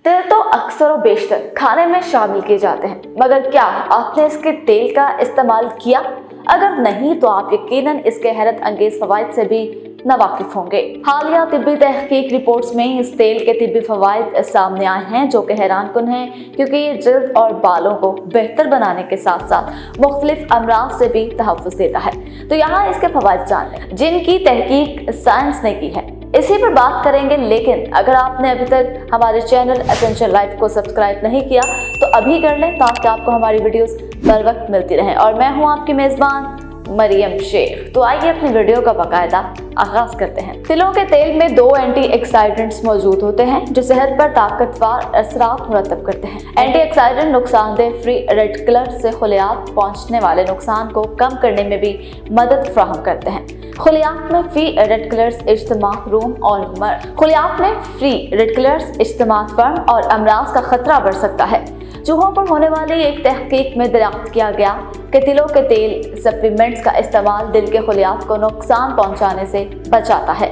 तेल तो अक्सर और बेशतर खाने में शामिल किए जाते हैं, मगर क्या आपने इसके तेल का इस्तेमाल किया? अगर नहीं तो आप यकीनन इसके हैरत अंगेज फवाइद से भी नावाकिफ होंगे। हालिया तिब्बी तहकीक रिपोर्ट्स में इस तेल के तिब्बी फवाइद सामने आए हैं जो कि हैरानकुन हैं, क्योंकि ये जल्द और बालों को बेहतर बनाने के साथ साथ मुख्तलिफ अमराज से भी तहफ़्फ़ुज़ देता है। तो यहाँ इसके फवाइद जान लें जिनकी तहकीक साइंस ने की है, इसी पर बात करेंगे। लेकिन अगर आपने अभी तक हमारे चैनल एसेंशियल लाइफ को सब्सक्राइब नहीं किया तो अभी कर लें, ताकि आपको हमारी वीडियोस बर वक्त मिलती रहें। और मैं हूं आपकी मेज़बान मरियम शेख। तो आइए अपनी वीडियो का बाकायदा आगाज करते हैं। तिलों के तेल में 2 एंटीऑक्सीडेंट्स मौजूद होते हैं जो सेहत पर ताकतवर असरात मुरतब करते हैं। एंटीऑक्सीडेंट नुकसानदेह फ्री रेडिकल्स से खुलियात पहुंचने वाले नुकसान को कम करने में भी मदद फराहम करते हैं। खुलियात में फ्री रेडिकल्स इज्तिमा फर्म और अमराज का खतरा बढ़ सकता है। चूहों पर होने वाली एक तहकीक में दरियाफ्त किया गया कि तिलों के तेल सप्लीमेंट्स का इस्तेमाल दिल के खुलियात को नुकसान पहुंचाने से बचाता है,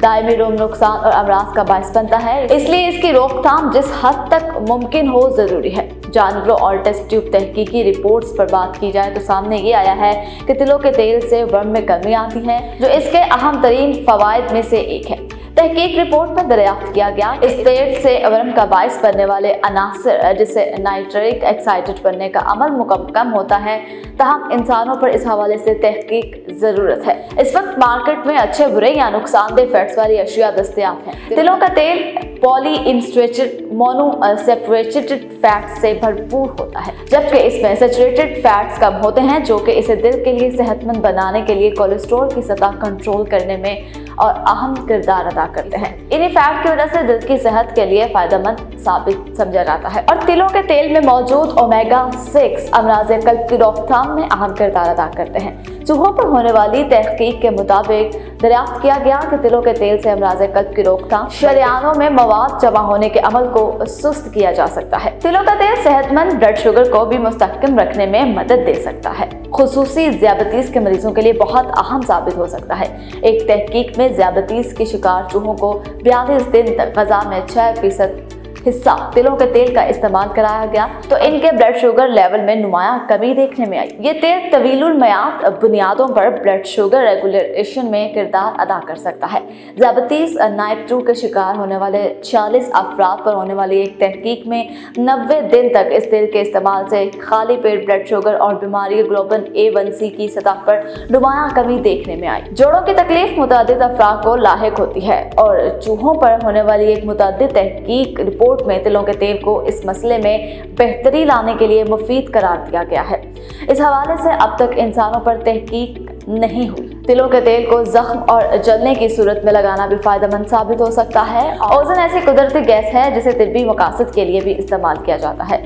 दायमी रोम नुकसान और अमराज का बायस बनता है। इसलिए इसकी रोकथाम जिस हद तक मुमकिन हो जरूरी है। जानवरों और टेस्ट ट्यूब तहकीकी रिपोर्ट्स पर बात की जाए तो सामने ये आया है कि तिलों के तेल से वर्म में कमी आती है, जो इसके अहम तरीन फवाइद में से एक है। तहकीक रिपोर्ट में दरियाफ्त किया गया इस तेल से वर्म का बायस बनने वाले अनासर जिससे नाइट्रिक ऑक्साइड बनने का अमल कम होता है। तहम इंसानों पर इस हवाले से तहकीक जरूरत है। इस वक्त मार्केट में अच्छे बुरे या नुकसानदेह फैट्स वाली अशिया दस्तयाब हैं। तिलों का तेल पॉली इनसेचुरेटेड मोनोसेचुरेटेड फैट्स से भरपूर होता है, जबकि इसमें सेचुरेटेड फैट्स कम होते हैं, जो कि इसे दिल के लिए सेहतमंद बनाने के लिए कोलेस्ट्रॉल की सतह कंट्रोल करने में और अहम किरदार अदा करते हैं। इन्हीं फैट की वजह से दिल की सेहत के लिए फायदेमंद साबित समझा जाता है। और तिलों के तेल में मौजूद ओमेगा 6 अमराज कल्ब की रोकथाम में अहम किरदार अदा करते हैं। चूहों पर होने वाली तहकीक के मुताबिक दरियाफ्त किया गया कि तिलों के तेल से अमराज कल्ब की रोकथाम, शरियानों में मवाद जमा होने के अमल को सुस्त किया जा सकता है। तिलों का तेल सेहतमंद ब्लड शुगर को भी मुस्तहकम रखने में मदद दे सकता है, खुसूसी ज़ियादतीस के मरीजों के लिए बहुत अहम साबित हो सकता है। एक तहकीक में ज़ियादतीस के शिकार चूहों को 42 दिन तक ग़ज़ा में 6% हिस्सा तिलों के तेल का इस्तेमाल कराया गया तो इनके ब्लड शुगर लेवल में नुमायां कमी देखने में आई। ये तेल तवीलुल मयाद बुनियादों पर ब्लड शुगर रेगुलेशन में किरदार अदा कर सकता है। ज़ियादतीस टाइप 2 के शिकार होने वाले 46 अफराद पर होने वाली एक तहकीक में 90 दिन तक इस तेल के इस्तेमाल से खाली पेट ब्लड शुगर और बीमारी ग्लोबन A1C की सतह पर नुमायां कमी देखने में आई। जोड़ों की तकलीफ मुतअद्दिद अफराद को लाहिक होती है और चूहों पर होने वाली एक मुतअद्दिद तहकीक रिपोर्ट में तिलों के तेल को इस मसले में बेहतरी लाने के लिए मुफीद करार दिया गया है। इस हवाले से अब तक इंसानों पर तहकीक नहीं हुई। तिलों के तेल को जख्म और जलने की सूरत में लगाना भी फायदेमंद साबित हो सकता है। ओजन ऐसी कुदरती गैस है जिसे तिब्बी मकासद के लिए भी इस्तेमाल किया जाता है।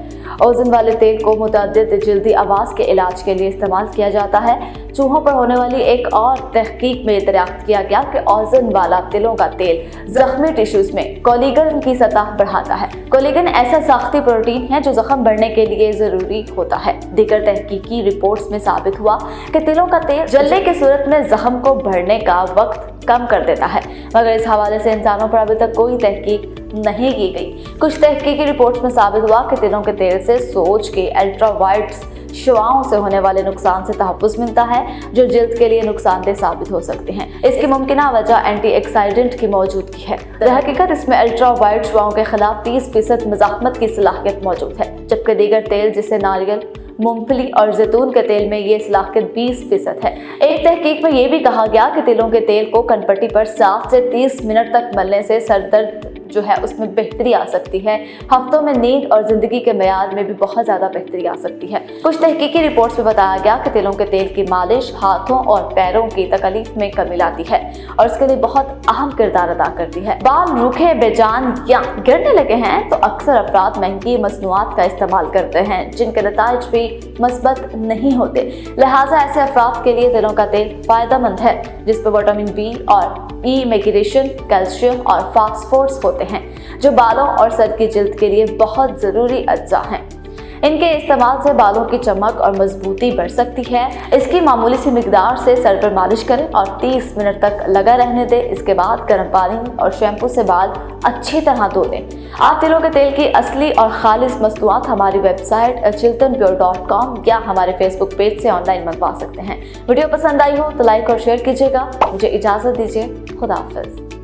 ओजन वाले तेल को मुतअद्दिद जल्दी आवाज़ के इलाज के लिए इस्तेमाल किया जाता है। चूहों पर होने वाली एक और तहकीक में दरियाफ्त किया गया कि ओजन वाला तिलों का तेल जख्मी टिश्यूज में कोलेजन की सतह बढ़ाता है। कोलेजन ऐसा साख्ती प्रोटीन है जो जख्म बढ़ने के लिए जरूरी होता है। दीगर तहकीकी रिपोर्ट्स में साबित हुआ कि तिलों का तेल जलने की सूरत में जख्म को बढ़ने का वक्त कम कर देता है, मगर इस हवाले से इंसानों पर अभी तक कोई तहकीक नहीं की गई। कुछ तहकीकी रिपोर्ट्स में साबित हुआ कि तिलों के तेल से सोज के अल्ट्रावायलेट शुआओं से होने वाले नुकसान से तहफ़्फ़ुज़ मिलता है, जो जल्द के लिए नुकसानदेह साबित हो सकते हैं। इसकी मुमकिना वजह एंटीऑक्सीडेंट की मौजूदगी है। दरहकीकत इसमें अल्ट्रावायलेट शुआओं के खिलाफ 30% मुज़ाहमत की सलाहियत मौजूद है, जबकि दीगर तेल जैसे नारियल, मूंगफली और जैतून के तेल में ये सलाहियत 20% है। एक तहकीक में ये भी कहा गया कि तिलों के तेल को कनपट्टी पर 7 से 30 मिनट तक मलने से सर दर्द जो है उसमें बेहतरी आ सकती है। हफ्तों में नींद और जिंदगी के मेयाद में भी बहुत ज़्यादा बेहतरी आ सकती है। कुछ तहकीकी रिपोर्ट्स में बताया गया कि तिलों के तेल की मालिश हाथों और पैरों की तकलीफ में कमी लाती है और इसके लिए बहुत अहम किरदार अदा करती है। बाल रूखे, बेजान या गिरने लगे हैं तो अक्सर अफराद महंगी मसनूआत का इस्तेमाल करते हैं जिनके नताइज भी मस्बत नहीं होते। लिहाजा ऐसे अफराद के लिए तिलों का तेल फायदेमंद है, जिस पर विटामिन बी और ई, मैग्नीशियम, कैल्शियम और फास्फोरस होते हैं, जो बालों और सर की जिल्द के लिए बहुत ज़रूरी अज्जा हैं। इनके इस्तेमाल से बालों की चमक और मजबूती बढ़ सकती है। इसकी मामूली सी मिकदार से सर पर मालिश करें और 30 मिनट तक लगा रहने दें। इसके बाद गर्म पानी और शैम्पू से बाल अच्छी तरह धो लें। आप तिलों के तेल की असली और खालिस मसनूआत हमारी वेबसाइट chiltanpure.com या हमारे फेसबुक पेज से ऑनलाइन मंगवा सकते हैं। वीडियो पसंद आई हो तो लाइक और शेयर कीजिएगा। मुझे इजाज़त दीजिए। खुदा हाफिज़।